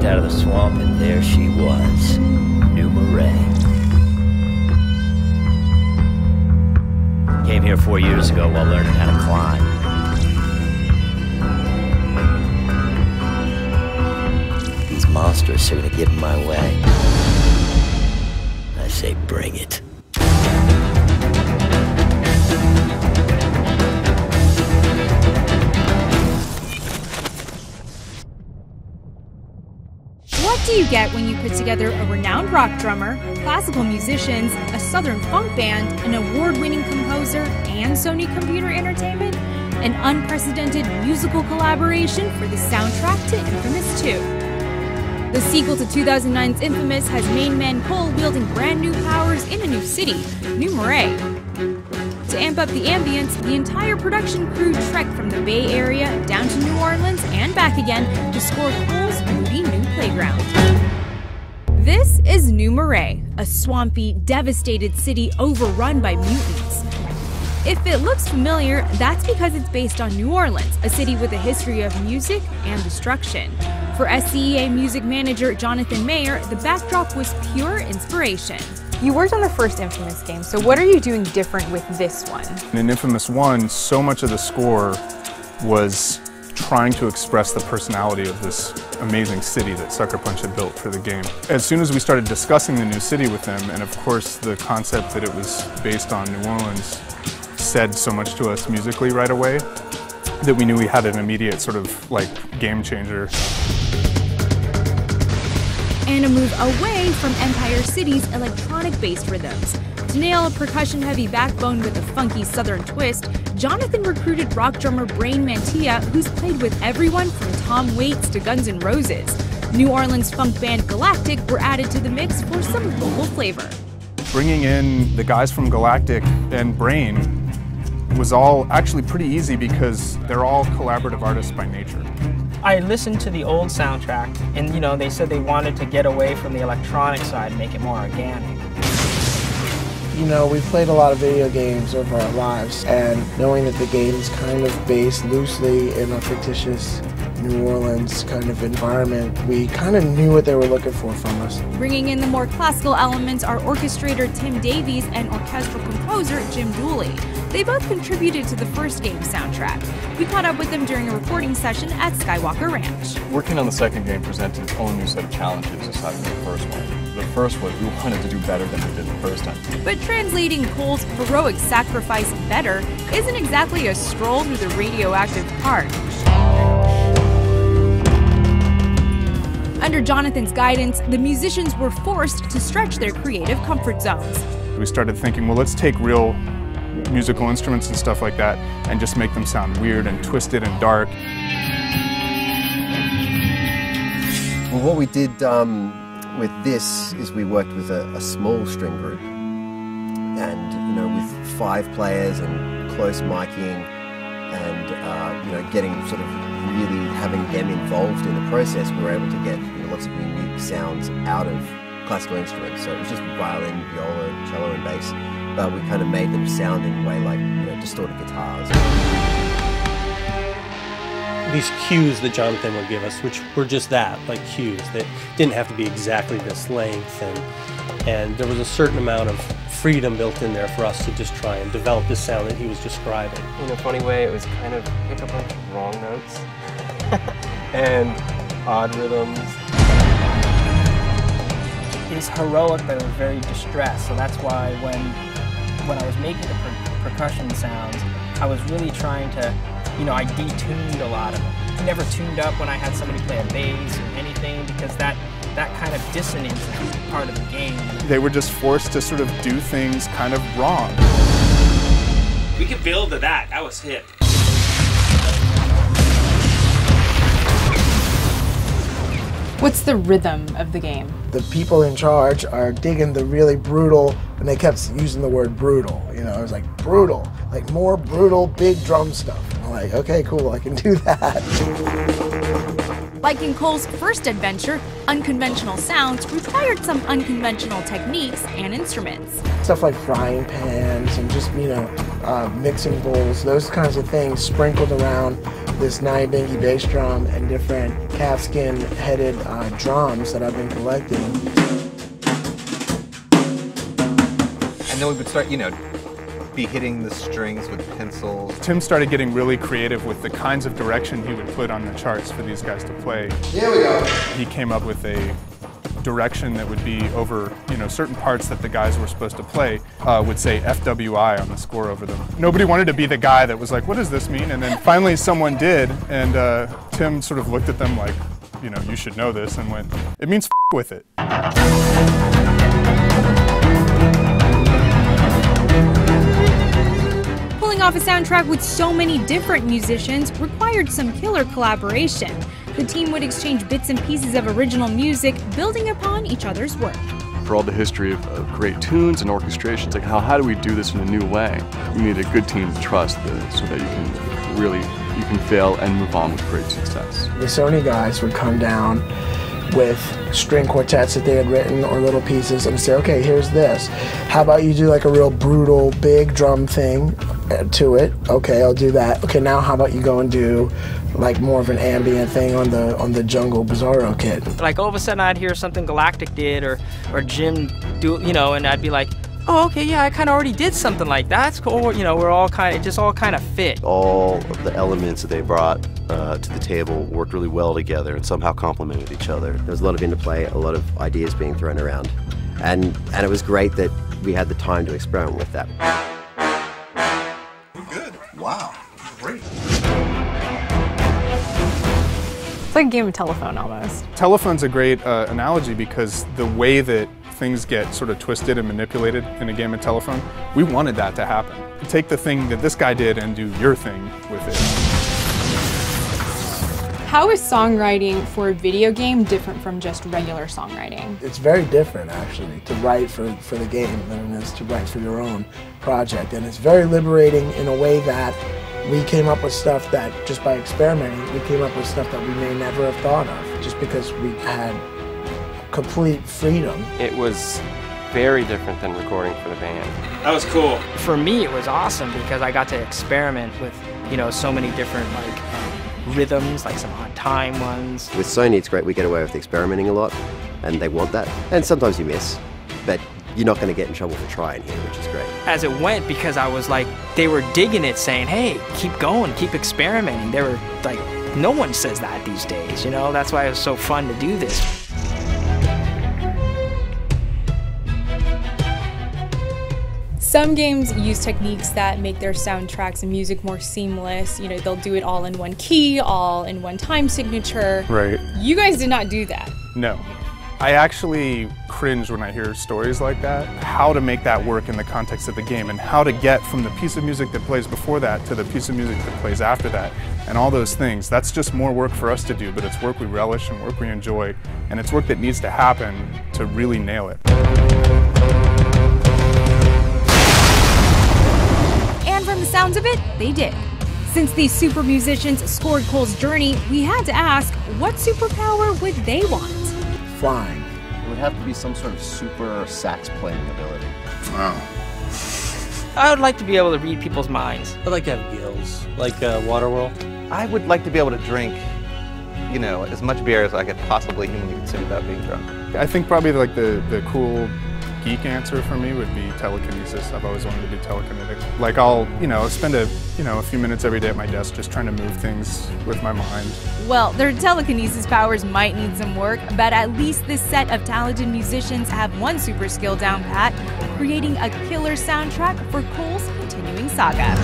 walked out of the swamp, and there she was, New Marais. Came here 4 years ago while learning how to climb. These monsters are gonna get in my way. I say bring it. What do you get when you put together a renowned rock drummer, classical musicians, a southern funk band, an award-winning composer, and Sony Computer Entertainment? An unprecedented musical collaboration for the soundtrack to Infamous 2. The sequel to 2009's Infamous has main man Cole wielding brand new powers in a new city, New Marais. To amp up the ambience, the entire production crew trekked from the Bay Area down to New Orleans and back again to score Cole's moody new playground. This is New Marais, a swampy, devastated city overrun by mutants. If it looks familiar, that's because it's based on New Orleans, a city with a history of music and destruction. For SCEA music manager Jonathan Mayer, the backdrop was pure inspiration. You worked on the first Infamous game, so what are you doing different with this one? In Infamous 1, so much of the score was trying to express the personality of this amazing city that Sucker Punch had built for the game. As soon as we started discussing the new city with them, and of course the concept that it was based on New Orleans said so much to us musically right away that we knew we had an immediate sort of like game changer. And a move away from Empire City's electronic-based rhythms. To nail a percussion-heavy backbone with a funky southern twist, Jonathan recruited rock drummer Brain Mantilla, who's played with everyone from Tom Waits to Guns N' Roses. New Orleans funk band Galactic were added to the mix for some local flavor. Bringing in the guys from Galactic and Brain was all actually pretty easy because they're all collaborative artists by nature. I listened to the old soundtrack, and they said they wanted to get away from the electronic side and make it more organic. We've played a lot of video games over our lives, and knowing that the game is kind of based loosely in a fictitious New Orleans kind of environment, we kind of knew what they were looking for from us. Bringing in the more classical elements are orchestrator Tim Davies and orchestral composer Jim Dooley. They both contributed to the first game's soundtrack. We caught up with them during a recording session at Skywalker Ranch. Working on the second game presented its own new set of challenges aside from the first one. The first was we wanted to do better than we did the first time. But translating Cole's heroic sacrifice better isn't exactly a stroll through the radioactive park. Under Jonathan's guidance, the musicians were forced to stretch their creative comfort zones. We started thinking, well, let's take real musical instruments and stuff like that and just make them sound weird and twisted and dark. Well, what we did with this is we worked with a small string group, and with 5 players and close miking, and getting sort of really having them involved in the process, we were able to get lots of unique sounds out of classical instruments. So it was just violin, viola, cello, and bass, but we kind of made them sound in a way like distorted guitars. These cues that Jonathan would give us, which were just that, like cues, that didn't have to be exactly this length, and there was a certain amount of freedom built in there for us to just try and develop the sound that he was describing. In a funny way, it was kind of pick a bunch of wrong notes and odd rhythms. He's heroic, but it was very distressed, so that's why when I was making the percussion sounds, I was really trying to, I detuned a lot of them. I never tuned up when I had somebody play a bass or anything, because that kind of dissonance is part of the game. They were just forced to sort of do things kind of wrong. We could build to that. That was hip. What's the rhythm of the game? The people in charge are digging the really brutal, and they kept using the word brutal. It was like brutal, like more brutal, big drum stuff. I'm like, okay, cool, I can do that. Like in Cole's first adventure, unconventional sounds required some unconventional techniques and instruments. Stuff like frying pans and just, mixing bowls, those kinds of things sprinkled around this 9-bingy bass drum and different calfskin-headed drums that I've been collecting. And then we would start, be hitting the strings with pencils. Tim started getting really creative with the kinds of direction he would put on the charts for these guys to play. Here we go. He came up with a direction that would be over, certain parts that the guys were supposed to play would say FWI on the score over them. Nobody wanted to be the guy that was like, what does this mean? And then finally someone did, and Tim sort of looked at them like, you should know this, and went, it means f with it. Pulling off a soundtrack with so many different musicians required some killer collaboration. The team would exchange bits and pieces of original music, building upon each other's work. For all the history of great tunes and orchestrations, like how do we do this in a new way? You need a good team to trust so that you can fail and move on with great success. The Sony guys would come down with string quartets that they had written or little pieces and say, okay, here's this. How about you do like a real brutal big drum thing to it? Okay, I'll do that. Okay, now how about you go and do like more of an ambient thing on the Jungle Bizarro kit. Like all of a sudden I'd hear something Galactic did or Jim do, and I'd be like, oh, okay, yeah, I kind of already did something like that. That's cool. We're all kind of fit. All of the elements that they brought to the table worked really well together and somehow complemented each other. There was a lot of interplay, a lot of ideas being thrown around, and it was great that we had the time to experiment with that. Good. Wow. Great. It's like a game of telephone almost. Telephone's a great analogy because the way that things get sort of twisted and manipulated in a game of telephone, we wanted that to happen. Take the thing that this guy did and do your thing with it. How is songwriting for a video game different from just regular songwriting? It's very different, actually, to write for the game than it is to write for your own project. And it's very liberating in a way that we came up with stuff that, just by experimenting, we came up with stuff that we may never have thought of, just because we had complete freedom. It was very different than recording for the band. That was cool. For me, it was awesome because I got to experiment with, so many different rhythms, like some odd time ones. With Sony, it's great. We get away with experimenting a lot, and they want that. And sometimes you miss, but you're not going to get in trouble for trying here, which is great. As it went, because I was like, they were digging it, saying, hey, keep going, keep experimenting. They were like, no one says that these days, That's why it was so fun to do this. Some games use techniques that make their soundtracks and music more seamless. They'll do it all in one key, all in one time signature. Right. You guys did not do that. No. I actually cringe when I hear stories like that. How to make that work in the context of the game and how to get from the piece of music that plays before that to the piece of music that plays after that and all those things. That's just more work for us to do, but it's work we relish and work we enjoy, and it's work that needs to happen to really nail it. And from the sounds of it, they did. Since these super musicians scored Cole's journey, we had to ask, what superpower would they want? Flying. It would have to be some sort of super sax playing ability. Wow. I would like to be able to read people's minds. I'd like to have gills, like Waterworld. I would like to be able to drink, as much beer as I could possibly humanly consume without being drunk. I think probably like the cool geek answer for me would be telekinesis. I've always wanted to do telekinetic. Like I'll, spend a few minutes every day at my desk just trying to move things with my mind. Well, their telekinesis powers might need some work, but at least this set of talented musicians have one super skill down pat, creating a killer soundtrack for Cole's continuing saga.